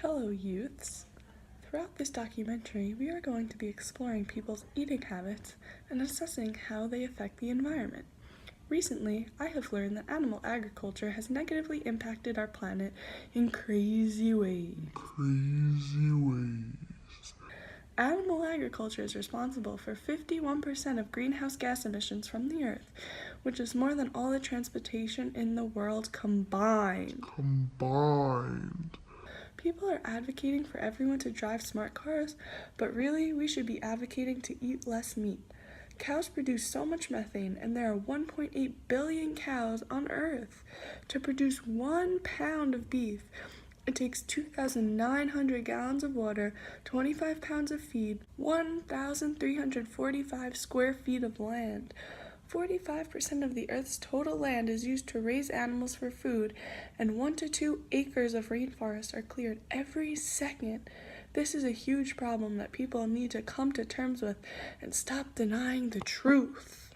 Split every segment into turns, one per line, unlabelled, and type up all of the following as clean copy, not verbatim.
Hello, youths. Throughout this documentary, we are going to be exploring people's eating habits and assessing how they affect the environment. Recently, I have learned that animal agriculture has negatively impacted our planet in crazy ways. Animal agriculture is responsible for 51% of greenhouse gas emissions from the Earth, which is more than all the transportation in the world combined. People are advocating for everyone to drive smart cars, but really we should be advocating to eat less meat. Cows produce so much methane, and there are 1.8 billion cows on Earth. To produce 1 pound of beef, it takes 2,900 gallons of water, 25 pounds of feed, 1,345 square feet of land. 45% of the Earth's total land is used to raise animals for food, and 1 to 2 acres of rainforest are cleared every second. This is a huge problem that people need to come to terms with and stop denying the truth.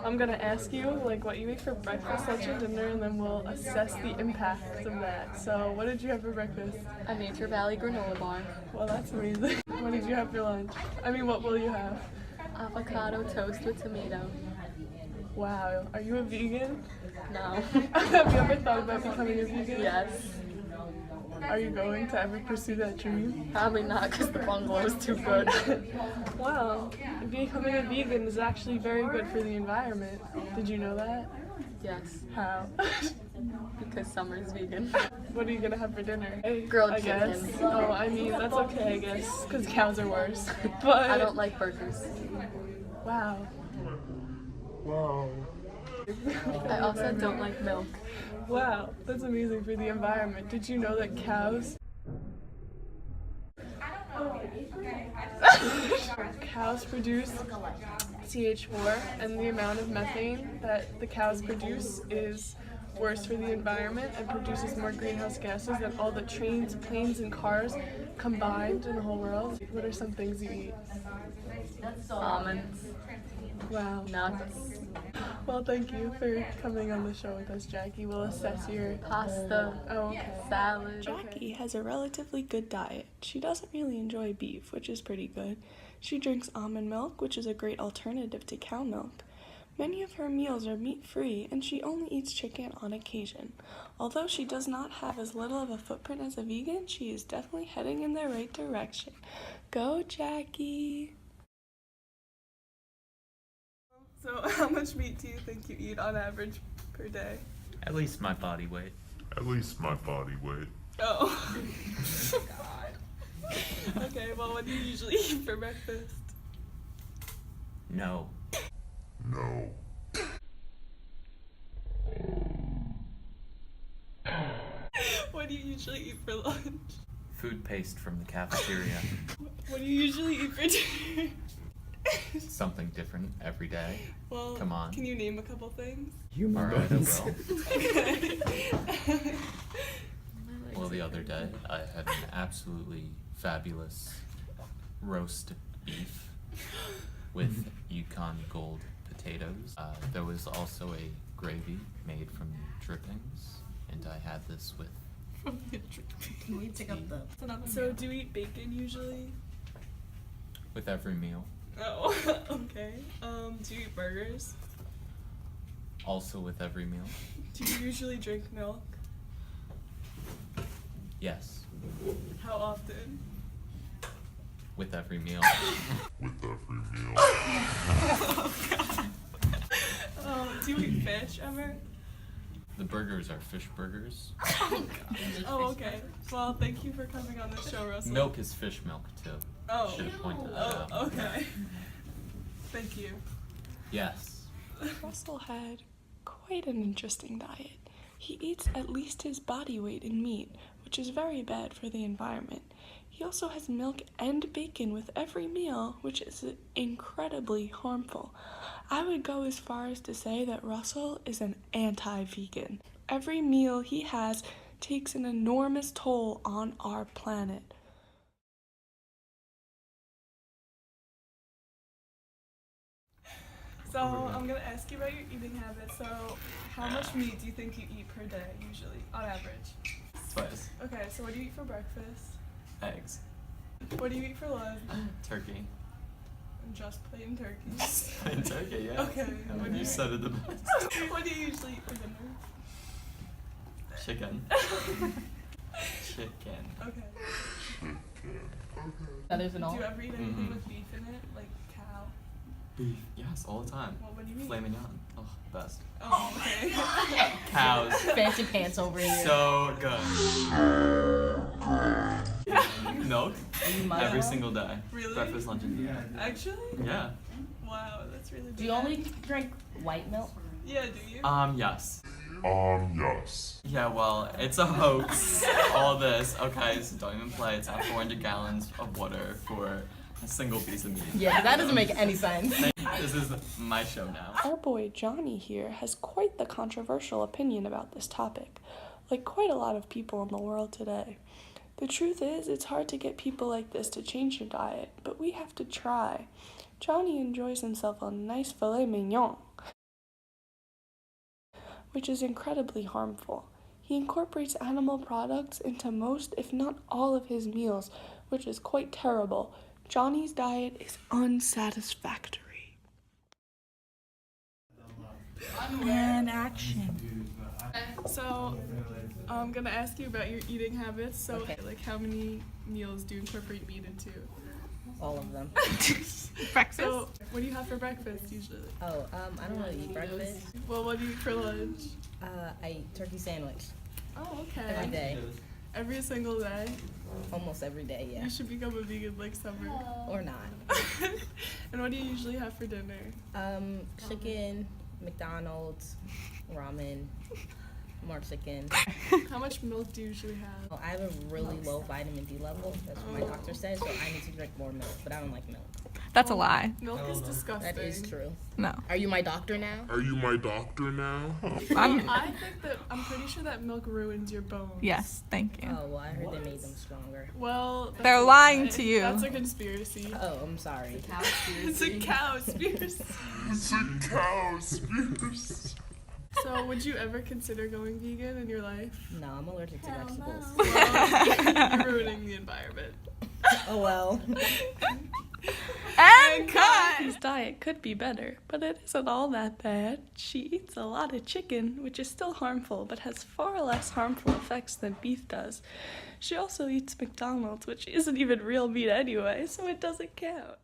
I'm gonna ask you what you ate for breakfast, lunch, and dinner, and then we'll assess the impact of that. So what did you have for breakfast?
A Nature Valley granola bar.
Well, that's amazing. What did you have for lunch? What will you have?
Avocado toast with tomato.
Wow, are you a vegan?
No.
Have you ever thought about becoming a vegan?
Yes.
Are you going to ever pursue that dream?
Probably not, because the bungalow is too good.
Wow, becoming a vegan is actually very good for the environment. Did you know that?
Yes.
How?
Because Summer's vegan.
What are you gonna have for dinner?
Grilled
I guess.
chicken.
Oh, that's okay, I guess, because cows are worse. But
I don't like burgers.
Wow.
I also don't like milk.
Wow, that's amazing for the environment. Did you know that cows produce CH4, and the amount of methane that the cows produce is worse for the environment and produces more greenhouse gases than all the trains, planes, and cars combined in the whole world? What are some things you eat?
Almonds.
Wow.
Nuts.
Well, thank you for coming on the show with us, Jackie. We'll assess your
Pasta.
Oh, okay.
Salad.
Jackie has a relatively good diet. She doesn't really enjoy beef, which is pretty good. She drinks almond milk, which is a great alternative to cow milk. Many of her meals are meat-free, and she only eats chicken on occasion. Although she does not have as little of a footprint as a vegan, she is definitely heading in the right direction. Go, Jackie! So how much meat do you think you eat on average per day?
At least my body weight.
Oh. God. Okay, well, what do you usually eat for breakfast?
No.
What do you usually eat for lunch?
Food paste from the cafeteria.
What do you usually eat for dinner?
Something different every day.
Well,
Come on.
Can you name a couple things?
Alright, I will.
Okay.
Well, the other day, I had an absolutely fabulous roast beef with Yukon Gold potatoes. There was also a gravy made from drippings, and I had this with
Can we pick up the...
So do you eat bacon usually?
with every meal.
Oh, okay. Do you eat burgers?
Also with every meal.
Do you usually drink milk?
Yes.
How often?
With every meal.
Oh, God. Do you eat fish ever?
The burgers are fish burgers.
Oh, okay. Well, thank you for coming on the show, Russell.
Milk is fish milk, too.
Oh.
Should have pointed that out.
Oh, okay. Thank you.
Yes.
Russell had quite an interesting diet. He eats at least his body weight in meat, which is very bad for the environment. He also has milk and bacon with every meal, which is incredibly harmful. I would go as far as to say that Russell is an anti-vegan. Every meal he has takes an enormous toll on our planet. So I'm gonna ask you about your eating habits. So how much meat do you think you eat per day, usually, on average? Okay, so what do you eat for breakfast?
Eggs.
What do you eat for lunch?
Turkey.
Just plain turkey.
Plain turkey, yeah.
Okay.
And you said it the best.
What do you usually eat for dinner?
Chicken. Chicken.
Okay.
Feathers and
Do
all.
you ever eat anything
Mhm.
with beef in it? Like cow?
Beef. Yes, all the time.
What do you eat?
Filet mignon. Oh, best.
Oh, okay.
Cows.
Fancy pants over here.
So good. Milk. Every single day.
Really?
Breakfast, lunch, and dinner.
Actually?
Yeah.
Wow, that's really
Do you only drink white milk?
Yeah, do you?
Yes.
Yes.
Yeah, well, it's a hoax. All this. Okay, so don't even play. It's not 400 gallons of water for a single piece of meat.
Yeah, 'cause that doesn't make any sense.
This is my show now.
Our boy Johnny here has quite the controversial opinion about this topic, like quite a lot of people in the world today. The truth is, it's hard to get people like this to change their diet, but we have to try. Johnny enjoys himself a nice filet mignon, which is incredibly harmful. He incorporates animal products into most, if not all, of his meals, which is quite terrible. Johnny's diet is unsatisfactory.
And action.
So, I'm gonna ask you about your eating habits. So,
Okay.
like, how many meals do you incorporate meat into?
All of them.
Breakfast.
So, what do you have for breakfast usually?
Oh, I don't really eat breakfast.
Well, what do you eat for lunch?
I eat turkey sandwich
Oh,
every
okay.
day.
Every single day?
Almost every day, yeah.
You should become a vegan like Summer.
Or not.
And what do you usually have for dinner?
Chicken, McDonald's, ramen, more chicken.
How much milk do you usually have?
Well, I have a really low vitamin D level. That's what my doctor says, so I need to drink more milk, but I don't like milk.
That's a lie.
Milk is disgusting.
That is true.
No.
Are you my doctor now?
Are you my doctor now?
I think that I'm pretty sure that milk ruins your bones.
Yes, thank you.
Oh, well, I heard they made them stronger.
Well, that's
They're
a
lying
lie.
to you.
That's a conspiracy.
Oh, I'm sorry.
It's a cowspiracy.
It's a cowspiracy.
So, would you ever consider going vegan in your life?
No, I'm allergic to vegetables.
Well, you're ruining the environment.
Oh, well.
And cut!
His diet could be better, but it isn't all that bad. She eats a lot of chicken, which is still harmful, but has far less harmful effects than beef does. She also eats McDonald's, which isn't even real meat anyway, so it doesn't count.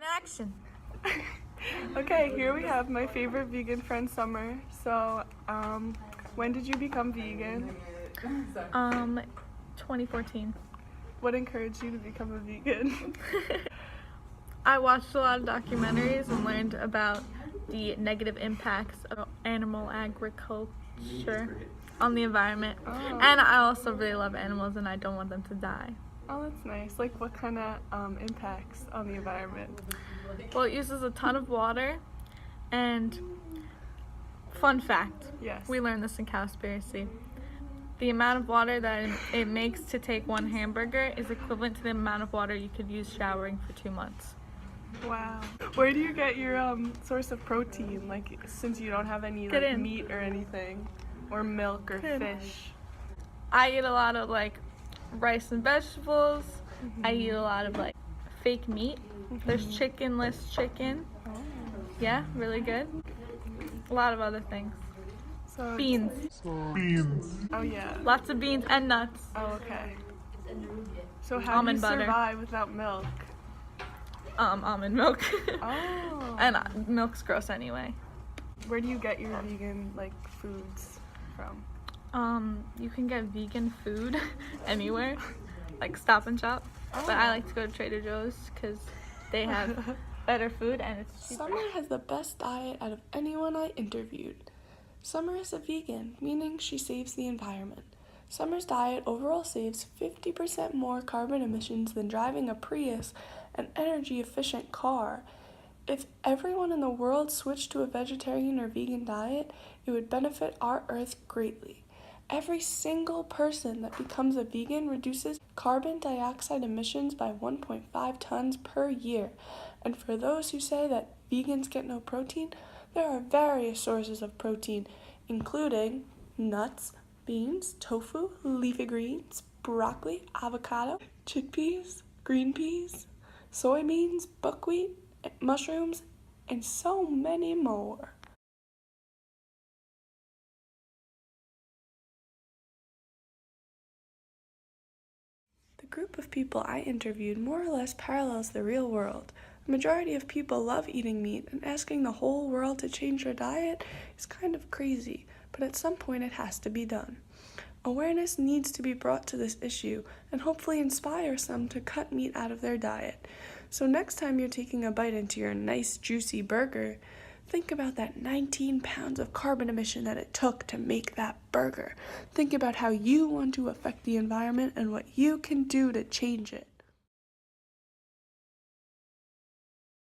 Action.
Okay, here we have my favorite vegan friend, Summer. So, when did you become vegan?
2014.
What encouraged you to become a vegan?
I watched a lot of documentaries and learned about the negative impacts of animal agriculture on the environment.
Oh.
And I also really love animals and I don't want them to die.
Oh, that's nice. Like, what kind of impacts on the environment?
Well, it uses a ton of water, and fun fact,
Yes.
we learned this in Cowspiracy. The amount of water that it makes to take one hamburger is equivalent to the amount of water you could use showering for 2 months.
Wow. Where do you get your source of protein? Like, since you don't have any
Get
like,
in.
meat or anything, or milk or
Get in.
fish.
I eat a lot of like rice and vegetables. I eat a lot of like fake meat. There's chickenless chicken. Yeah, really good. A lot of other things.
So
Beans.
Oh yeah.
Lots of beans and nuts.
Oh okay. So how
Almond
do you
butter.
survive without milk?
Almond milk.
Oh.
And milk's gross anyway.
Where do you get your vegan like foods from?
You can get vegan food anywhere, like Stop and Shop. But I like to go to Trader Joe's because they have better food and it's cheaper.
Summer has the best diet out of anyone I interviewed. Summer is a vegan, meaning she saves the environment. Summer's diet overall saves 50% more carbon emissions than driving a Prius, an energy-efficient car. If everyone in the world switched to a vegetarian or vegan diet, it would benefit our Earth greatly. Every single person that becomes a vegan reduces carbon dioxide emissions by 1.5 tons per year. And for those who say that vegans get no protein, there are various sources of protein, including nuts, beans, tofu, leafy greens, broccoli, avocado, chickpeas, green peas, soybeans, buckwheat, mushrooms, and so many more. The group of people I interviewed more or less parallels the real world. A majority of people love eating meat, and asking the whole world to change their diet is kind of crazy, but at some point it has to be done. Awareness needs to be brought to this issue and hopefully inspire some to cut meat out of their diet. So next time you're taking a bite into your nice juicy burger, think about that 19 pounds of carbon emission that it took to make that burger. Think about how you want to affect the environment and what you can do to change it.